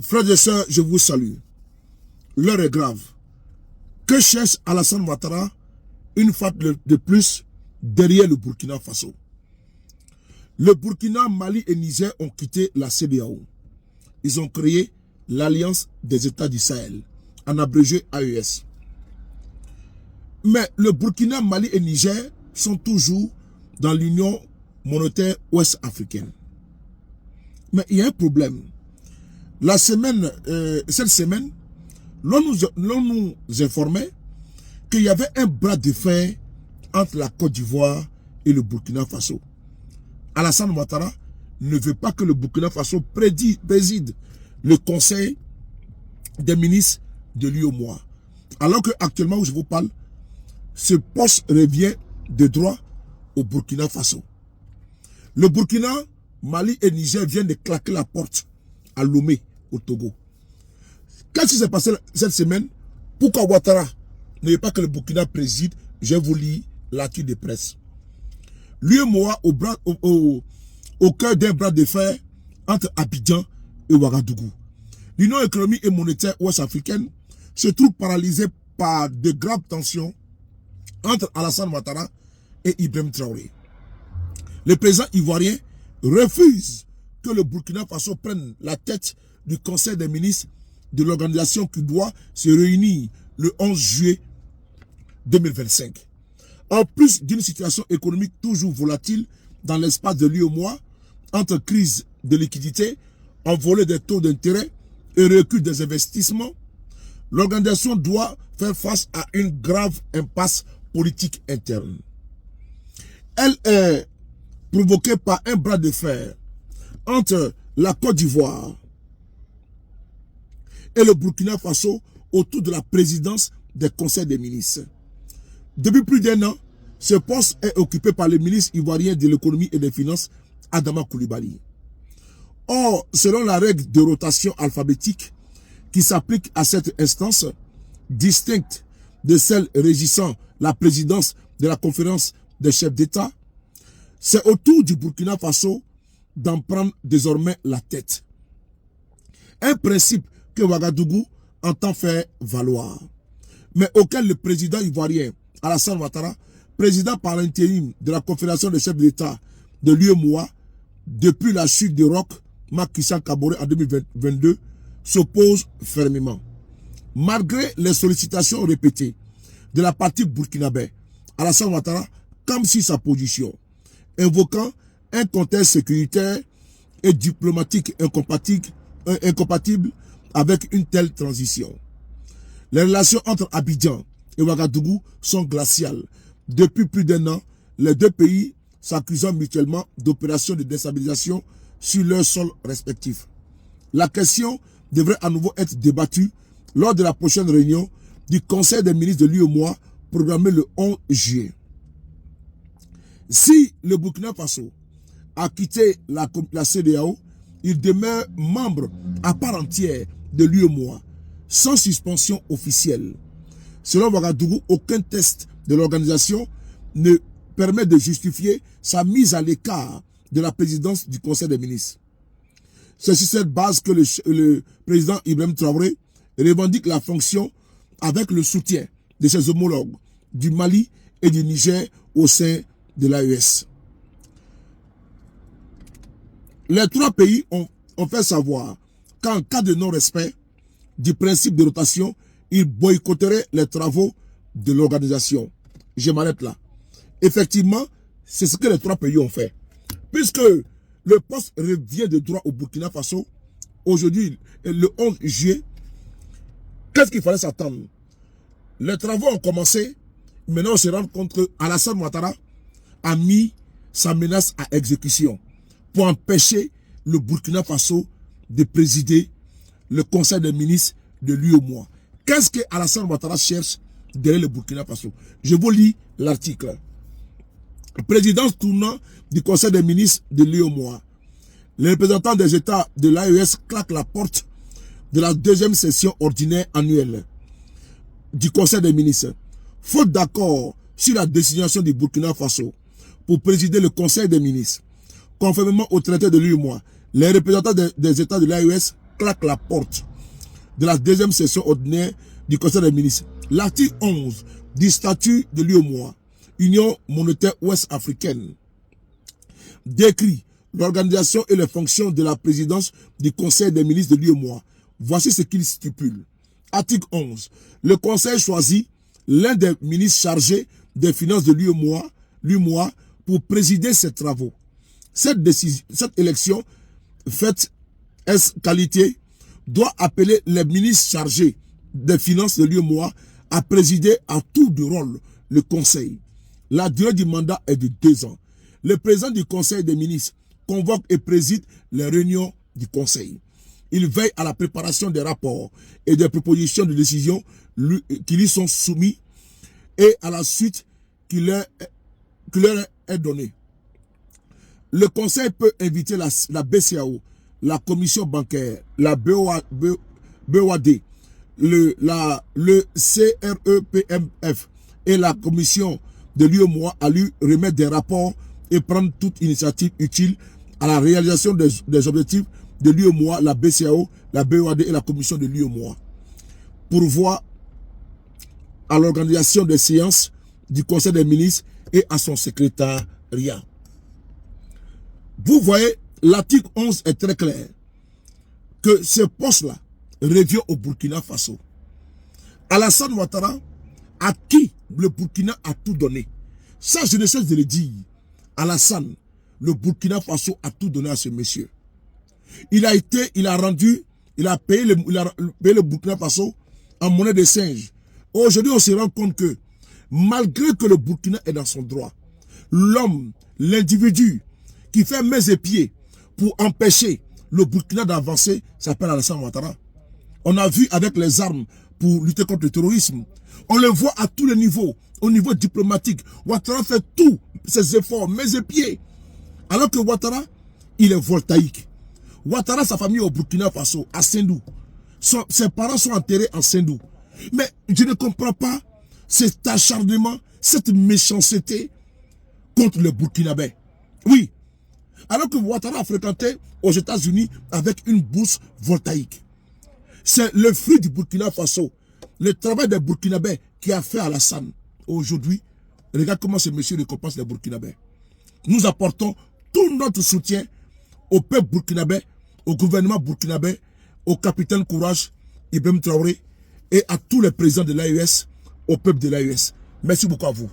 Frères et sœurs, je vous salue. L'heure est grave. Que cherche Alassane Ouattara une fois de plus derrière le Burkina Faso? Le Burkina, Mali et Niger ont quitté la CEDEAO. Ils ont créé l'Alliance des États du Sahel, en abrégé AES. Mais le Burkina, Mali et Niger sont toujours dans l'Union monétaire ouest-africaine. Mais il y a un problème. Cette semaine, l'on nous informait qu'il y avait un bras de fer entre la Côte d'Ivoire et le Burkina Faso. Alassane Ouattara ne veut pas que le Burkina Faso préside le conseil des ministres de l'UEMOA. Alors qu'actuellement où je vous parle, ce poste revient de droit au Burkina Faso. Le Burkina, Mali et Niger viennent de claquer la porte à Lomé, au Togo. Qu'est-ce qui s'est passé cette semaine? Pourquoi Ouattara ne veut pas que le Burkina préside? Je vous lis l'article de presse. L'UEMOA au cœur d'un bras de fer entre Abidjan et Ouagadougou. L'Union économique et monétaire ouest-africaine se trouve paralysée par de graves tensions entre Alassane Ouattara et Ibrahim Traoré. Le président ivoirien refuse que le Burkina Faso prenne la tête du conseil des ministres de l'organisation qui doit se réunir le 11 juillet 2025. En plus d'une situation économique toujours volatile dans l'espace de l'UEMOA, entre crise de liquidité, envolée des taux d'intérêt et recul des investissements, l'organisation doit faire face à une grave impasse politique interne. Elle est provoquée par un bras de fer entre la Côte d'Ivoire et le Burkina Faso autour de la présidence des conseils des ministres. Depuis plus d'un an, ce poste est occupé par le ministre ivoirien de l'économie et des finances, Adama Coulibaly. Or, selon la règle de rotation alphabétique qui s'applique à cette instance, distincte de celle régissant la présidence de la conférence des chefs d'État, c'est au tour du Burkina Faso d'en prendre désormais la tête. Un principe que Ouagadougou entend faire valoir, mais auquel le président ivoirien Alassane Ouattara, président par l'intérim de la confédération des chefs d'État de l'UEMOA, depuis la chute de Roch Marc Christian Kaboré en 2022, s'oppose fermement. Malgré les sollicitations répétées de la partie burkinabé, Alassane Ouattara comme si sa position, invoquant un contexte sécuritaire et diplomatique incompatible avec une telle transition. Les relations entre Abidjan et Ouagadougou sont glaciales. Depuis plus d'un an, les deux pays s'accusant mutuellement d'opérations de déstabilisation sur leurs sols respectifs. La question devrait à nouveau être débattue lors de la prochaine réunion du Conseil des ministres de l'UEMOA programmée le 11 juillet. Si le Burkina Faso a quitté la CEDEAO, il demeure membre à part entière de l'UEMOA, sans suspension officielle. Selon Ouagadougou, aucun test de l'organisation ne permet de justifier sa mise à l'écart de la présidence du Conseil des ministres. C'est sur cette base que le président Ibrahim Traoré revendique la fonction avec le soutien de ses homologues du Mali et du Niger au sein de l'AES. Les trois pays ont fait savoir qu'en cas de non-respect du principe de rotation, ils boycotteraient les travaux de l'organisation. Je m'arrête là. Effectivement, c'est ce que les trois pays ont fait. Puisque le poste revient de droit au Burkina Faso, aujourd'hui, le 11 juillet, qu'est-ce qu'il fallait s'attendre? Les travaux ont commencé, maintenant on se rend compte que Alassane Ouattara a mis sa menace à exécution pour empêcher le Burkina Faso de présider le Conseil des ministres de l'UEMOA. Qu'est-ce que Alassane Ouattara cherche derrière le Burkina Faso? Je vous lis l'article. Présidence tournant du Conseil des ministres de l'UEMOA. Les représentants des États de l'AES claquent la porte de la deuxième session ordinaire annuelle du Conseil des ministres. Faute d'accord sur la désignation du Burkina Faso pour présider le Conseil des ministres, conformément au traité de l'UEMOA, les représentants des États de l'AES claque la porte de la deuxième session ordinaire du Conseil des ministres. L'article 11 du statut de l'UEMOA, Union monétaire ouest-africaine, décrit l'organisation et les fonctions de la présidence du Conseil des ministres de l'UEMOA. Voici ce qu'il stipule. Article 11. Le Conseil choisit l'un des ministres chargés des finances de l'UEMOA pour présider ses travaux. Cette élection, faite qualité, doit appeler les ministres chargés des finances de l'UEMOA à présider à tour de rôle le Conseil. La durée du mandat est de 2 ans. Le président du Conseil des ministres convoque et préside les réunions du Conseil. Il veille à la préparation des rapports et des propositions de décision qui lui sont soumis et à la suite qui leur est donnée. Le Conseil peut inviter la BCAO, la Commission bancaire, la BOAD, le CREPMF et la Commission de l'UEMOA à lui remettre des rapports et prendre toute initiative utile à la réalisation des objectifs de l'UEMOA, la BCAO, la BOAD et la Commission de l'UEMOA. Pourvoir à l'organisation des séances du Conseil des ministres et à son secrétariat. Vous voyez, l'article 11 est très clair, que ce poste-là revient au Burkina Faso. Alassane Ouattara, à qui le Burkina a tout donné. Ça, je ne cesse de le dire. Alassane, le Burkina Faso a tout donné à ce monsieur. Il a payé le Burkina Faso en monnaie de singe. Aujourd'hui, on se rend compte que, malgré que le Burkina est dans son droit, l'homme, l'individu, qui fait mains et pieds pour empêcher le Burkina d'avancer, s'appelle Alassane Ouattara. On a vu avec les armes pour lutter contre le terrorisme. On le voit à tous les niveaux, au niveau diplomatique. Ouattara fait tous ses efforts, mains et pieds. Alors que Ouattara, il est voltaïque. Ouattara, sa famille au Burkina Faso, à Sendou. Ses parents sont enterrés en Sendou. Mais je ne comprends pas cet acharnement, cette méchanceté contre le Burkinabé. Oui. Alors que Ouattara a fréquenté aux États-Unis avec une bourse voltaïque. C'est le fruit du Burkina Faso, le travail des Burkinabés qui a fait Alassane. Aujourd'hui, regarde comment ce monsieur récompense les Burkinabés. Nous apportons tout notre soutien au peuple burkinabé, au gouvernement burkinabé, au capitaine Courage, Ibrahim Traoré, et à tous les présidents de l'AES, au peuple de l'AES. Merci beaucoup à vous.